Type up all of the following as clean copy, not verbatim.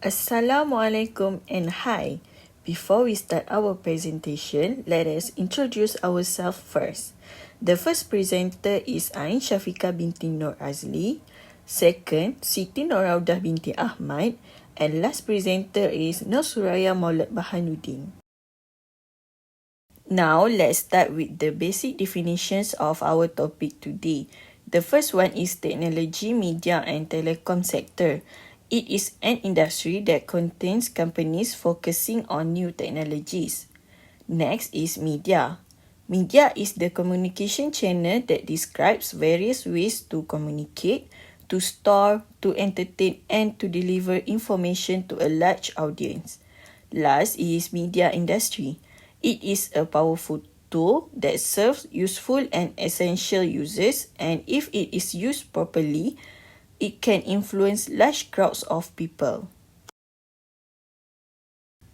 Assalamualaikum and hi. Before we start our presentation, let us introduce ourselves first. The first presenter is Ain Syafiqah binti Nur Azli. Second, Siti Noraudah binti Ahmad. And last presenter is Nur Suraya Maulad Bahanuddin. Now, let's start with the basic definitions of our topic today. The first one is technology, media and telecom sector. It is an industry that contains companies focusing on new technologies. Next is media. Media is the communication channel that describes various ways to communicate, to store, to entertain and to deliver information to a large audience. Last is media industry. It is a powerful tool that serves useful and essential users, and if it is used properly, it can influence large crowds of people.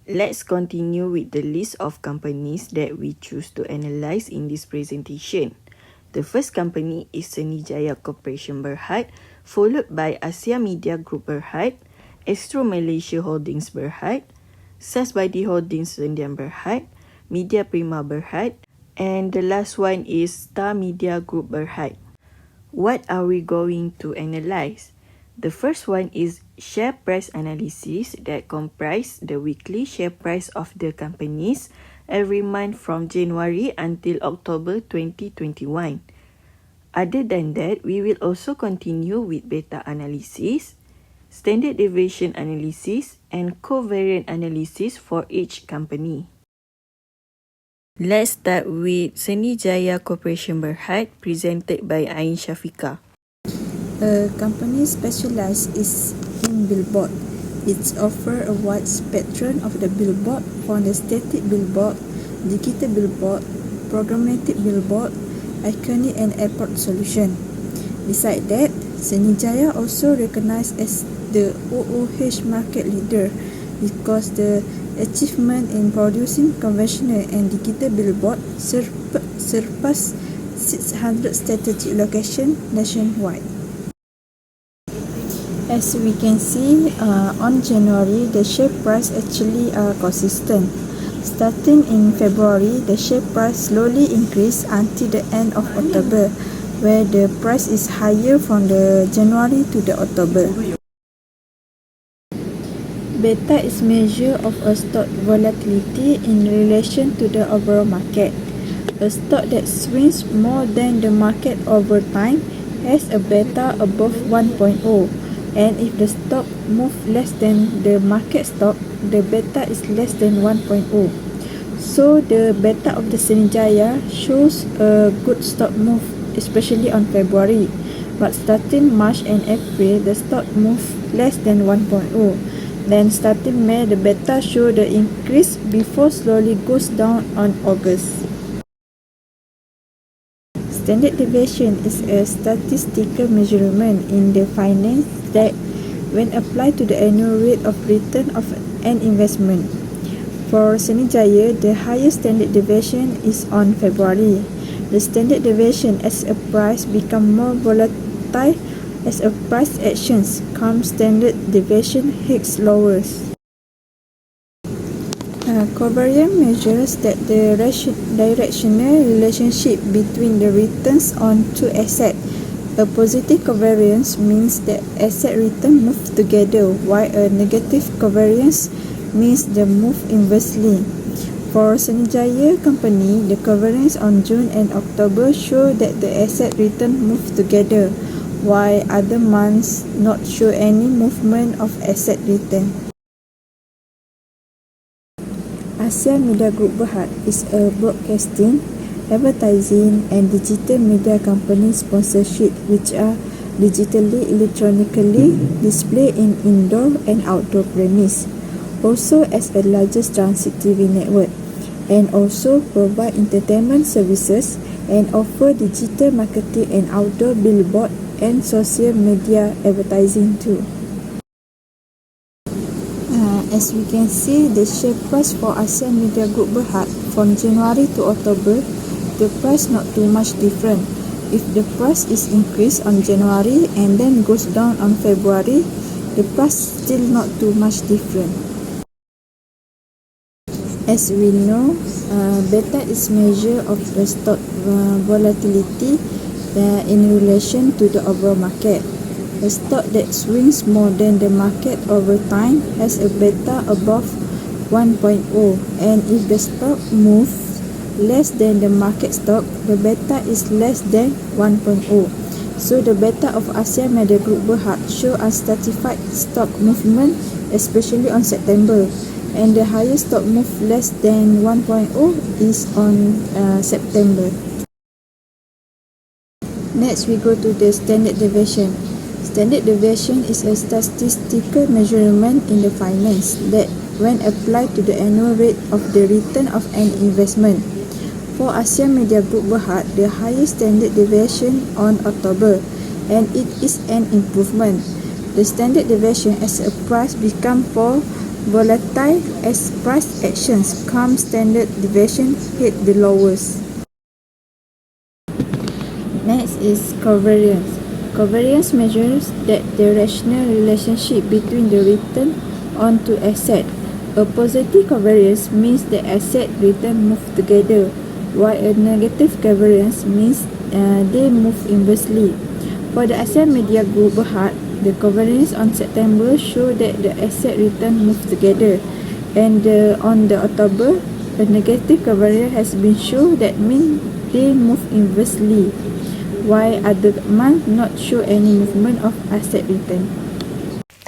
Let's continue with the list of companies that we choose to analyze in this presentation. The first company is Seni-Jaya Corporation Berhad, followed by Asia Media Group Berhad, Astro Malaysia Holdings Berhad, Sasbadi Holdings Sendian Berhad, Media Prima Berhad, and the last one is Star Media Group Berhad. What are we going to analyze? The first one is share price analysis that comprise the weekly share price of the companies every month from January until October 2021. Other than that, we will also continue with beta analysis, standard deviation analysis, and covariant analysis for each company. Let's start with Seni-Jaya Corporation Berhad, presented by Ain Syafiqah. A company specialized in billboard. It offers a wide spectrum of the billboard, from the static billboard, digital billboard, programmatic billboard, iconic and airport solution. Besides that, Seni-Jaya also recognized as the OOH market leader because the achievement in producing conventional and digital billboard surpassed 600 strategic locations nationwide. As we can see, on January, the share price actually are consistent. Starting in February, the share price slowly increased until the end of October, where the price is higher from the January to the October. Beta is measure of a stock volatility in relation to the overall market. A stock that swings more than the market over time has a beta above 1.0, and if the stock moves less than the market stock, the beta is less than 1.0. So the beta of the Seni-Jaya shows a good stock move, especially on February. But starting March and April, the stock moved less than 1.0. Then starting May, the beta show the increase before slowly goes down on August. Standard deviation is a statistical measurement in the finance that when applied to the annual rate of return of an investment. For Seni-Jaya, the highest standard deviation is on February. The standard deviation as a price become more volatile as a price actions comes, standard deviation hits lowers. Covariant measures that the directional relationship between the returns on two assets. A positive covariance means that asset return move together, while a negative covariance means the move inversely. For Seni-Jaya company, the covariance on June and October show that the asset return move together, while other months not show any movement of asset return. Asia Media Group Berhad is a broadcasting, advertising and digital media company sponsorship which are digitally electronically displayed in indoor and outdoor premise, also as a largest transit TV network, and also provide entertainment services and offer digital marketing and outdoor billboard and social media advertising too. As we can see, the share price for Asia Media Group Berhad from January to October, the price not too much different. If the price is increased on January and then goes down on February, the price still not too much different. As we know, beta is measure of the stock volatility in relation to the overall market. A stock that swings more than the market over time has a beta above 1.0, and if the stock moves less than the market stock, the beta is less than 1.0. So the beta of ASEAN Media Group Berhad show unstratified stock movement, especially on September, and the highest stock move less than 1.0 is on September. Next, we go to the standard deviation. Standard deviation is a statistical measurement in the finance that, when applied to the annual rate of the return of an investment. For ASEAN Media Group Berhad, the highest standard deviation on October, and it is an improvement. The standard deviation as a price become more volatile as price actions come. Standard deviation hit the lowest. Next is covariance. Covariance measures that the rational relationship between the return onto asset. A positive covariance means the asset return move together, while a negative covariance means they move inversely. For the ASEAN Media Group Berhad, the covariance on September show that the asset return move together, and on the October, a negative covariance has been shown that means they move inversely, while other months not show any movement of asset return.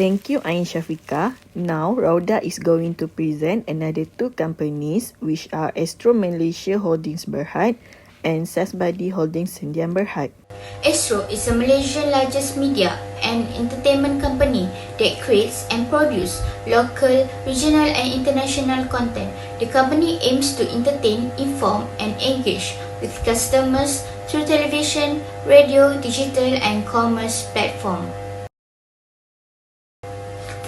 Thank you, Ain Shafiqah. Now, Rauda is going to present another two companies, which are Astro Malaysia Holdings Berhad and Sasbadi Holdings Sendian Berhad. Astro is a Malaysian largest media and entertainment company that creates and produces local, regional and international content. The company aims to entertain, inform and engage with customers through television, radio, digital and commerce platform.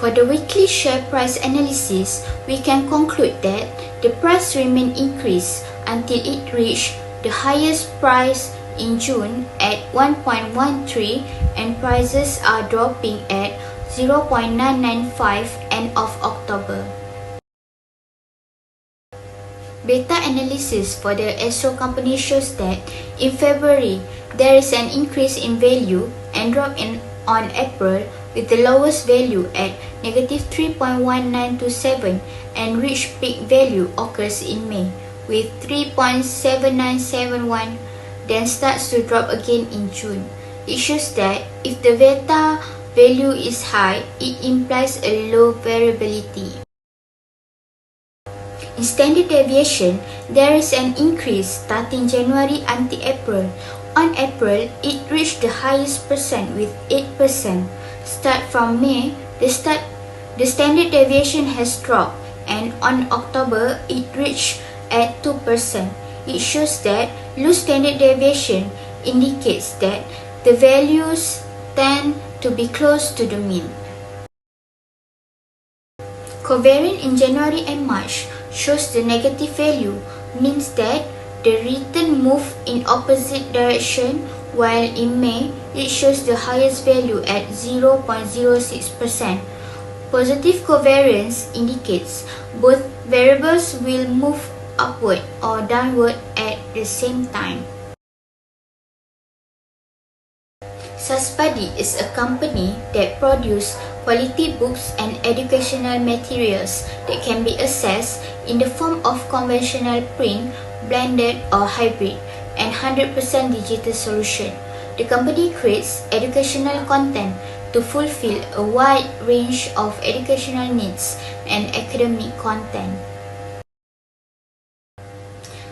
For the weekly share price analysis, we can conclude that the price remained increased until it reached the highest price in June at 1.13 and prices are dropping at 0.995 end of October. Beta analysis for the Astro company shows that in February, there is an increase in value and drop on April, with the lowest value at negative 3.1927 and reach peak value occurs in May with 3.7971, then starts to drop again in June. It shows that if the beta value is high, it implies a low variability. In standard deviation, there is an increase starting January until April. On April, it reached the highest percent with 8%. Start from May, the standard deviation has dropped, and on October, it reached at 2%. It shows that low standard deviation indicates that the values tend to be close to the mean. Covariance in January and March shows the negative value, means that the return move in opposite direction, while in May, it shows the highest value at 0.06%. Positive covariance indicates both variables will move upward or downward at the same time. Sasbadi is a company that produces quality books and educational materials that can be accessed in the form of conventional print, blended or hybrid, and 100% digital solution. The company creates educational content to fulfill a wide range of educational needs and academic content.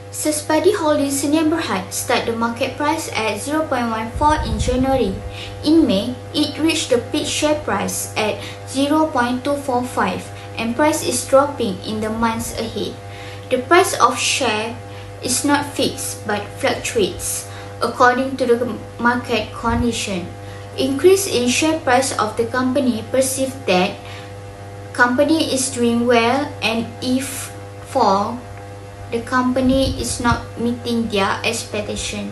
Sasbadi Holdings Sendian Berhad start the market price at 0.14 in January. In May, it reached the peak share price at 0.245 and price is dropping in the months ahead. The price of share is not fixed but fluctuates according to the market condition. Increase in share price of the company perceive that company is doing well, and if fall, the company is not meeting their expectation.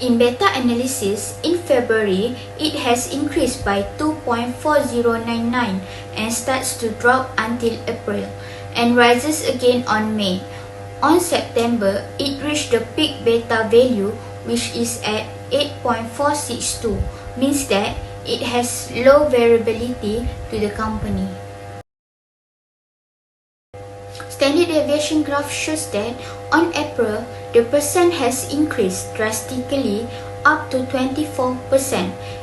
In beta analysis, in February, it has increased by 2.4099 and starts to drop until April and rises again on May. On September, it reached the peak beta value, which is at 8.462, means that it has low variability to the company. Standard deviation graph shows that on April, the percent has increased drastically up to 24%.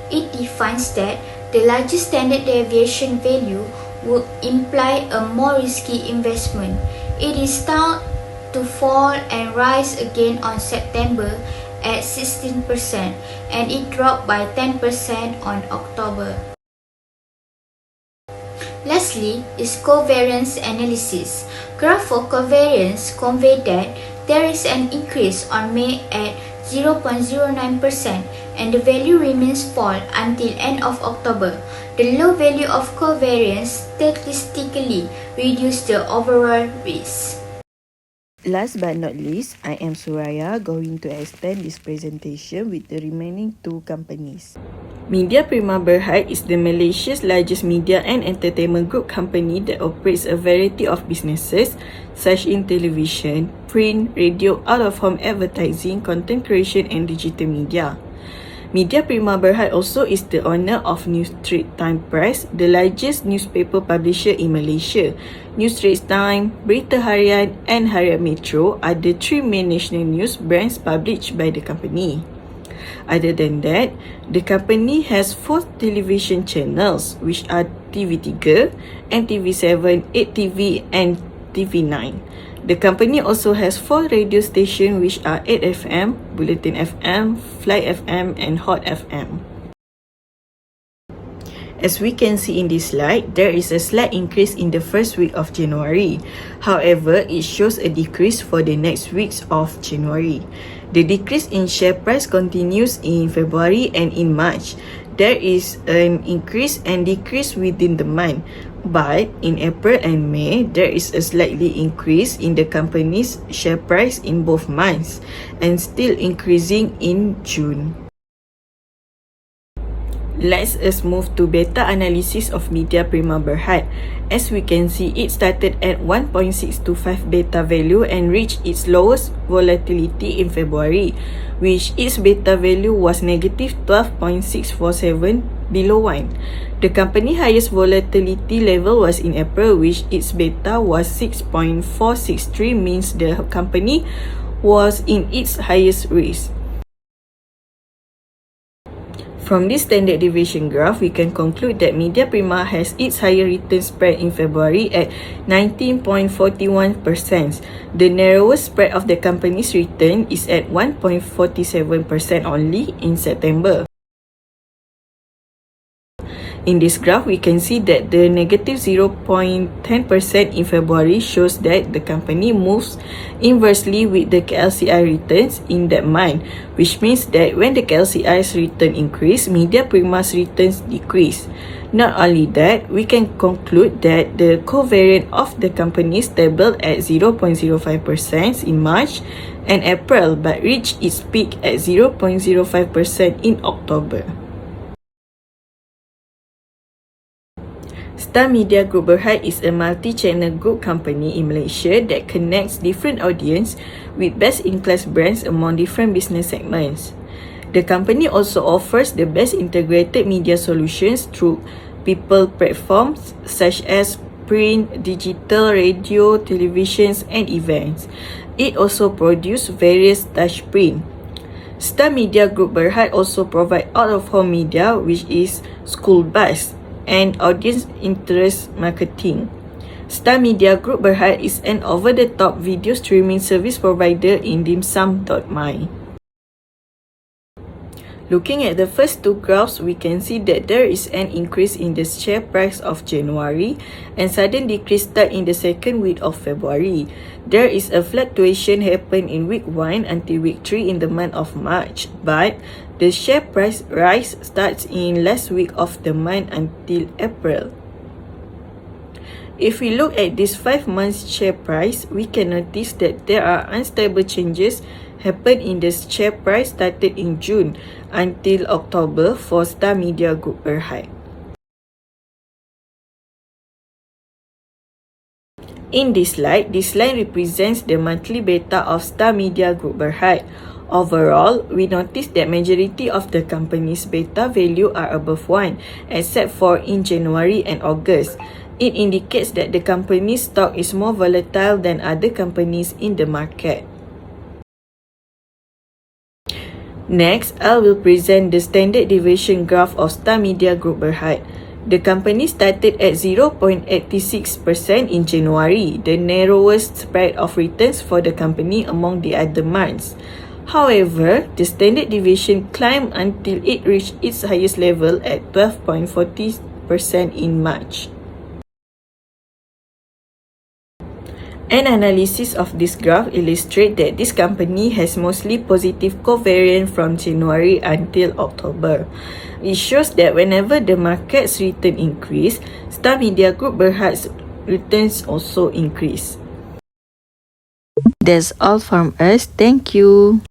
It defines that the largest standard deviation value would imply a more risky investment. It is start to fall and rise again on September at 16% and it dropped by 10% on October. Lastly is covariance analysis. Graph for covariance convey that there is an increase on May at 0.09% and the value remains fall until end of October. The low value of covariance statistically reduces the overall risk. Last but not least, I am Suraya going to extend this presentation with the remaining two companies. Media Prima Berhad is the Malaysia's largest media and entertainment group company that operates a variety of businesses such in television, print, radio, out-of-home advertising, content creation and digital media. Media Prima Berhad also is the owner of New Straits Times Press, the largest newspaper publisher in Malaysia. New Straits Times, Berita Harian and Harian Metro are the three main national news brands published by the company. Other than that, the company has 4 television channels which are TV3 and TV7, 8TV and TV9. The company also has 4 radio stations which are 8FM, Bulletin FM, Fly FM and Hot FM. As we can see in this slide, there is a slight increase in the first week of January. However, it shows a decrease for the next weeks of January. The decrease in share price continues in February and in March. There is an increase and decrease within the month. But in April and May, there is a slightly increase in the company's share price in both months and still increasing in June. Let's move to beta analysis of Media Prima Berhad. As we can see, it started at 1.625 beta value and reached its lowest volatility in February, which its beta value was negative 12.647 below 1. The company highest volatility level was in April, which its beta was 6.463, means the company was in its highest risk. From this standard deviation graph, we can conclude that Media Prima has its higher return spread in February at 19.41%. The narrowest spread of the company's return is at 1.47% only in September. In this graph, we can see that the negative 0.10% in February shows that the company moves inversely with the KLCI returns in that month, which means that when the KLCI's return increase, Media Prima's returns decrease. Not only that, we can conclude that the covariance of the company stable at 0.05% in March and April, but reached its peak at 0.05% in October. Star Media Group Berhad is a multi-channel group company in Malaysia that connects different audience with best-in-class brands among different business segments. The company also offers the best integrated media solutions through people platforms such as print, digital, radio, televisions and events. It also produces various touchprint. Star Media Group Berhad also provide out-of-home media, which is school bus and audience interest marketing. Star Media Group Berhad is an over-the-top video streaming service provider in dimsum.my. Looking at the first two graphs, we can see that there is an increase in the share price of January and sudden decrease start in the second week of February. There is a fluctuation happen in week 1 until week 3 in the month of March, but the share price rise starts in last week of the month until April. If we look at this 5 months share price, we can notice that there are unstable changes happened in the share price started in June until October for Star Media Group Berhad. In this slide, this line represents the monthly beta of Star Media Group Berhad. Overall, we notice that majority of the company's beta value are above 1, except for in January and August. It indicates that the company's stock is more volatile than other companies in the market. Next, I will present the standard deviation graph of Star Media Group Berhad. The company started at 0.86% in January, the narrowest spread of returns for the company among the other months. However, the standard deviation climbed until it reached its highest level at 12.40% in March. An analysis of this graph illustrates that this company has mostly positive covariance from January until October. It shows that whenever the market's return increase, Star Media Group Berhad's returns also increase. That's all from us. Thank you.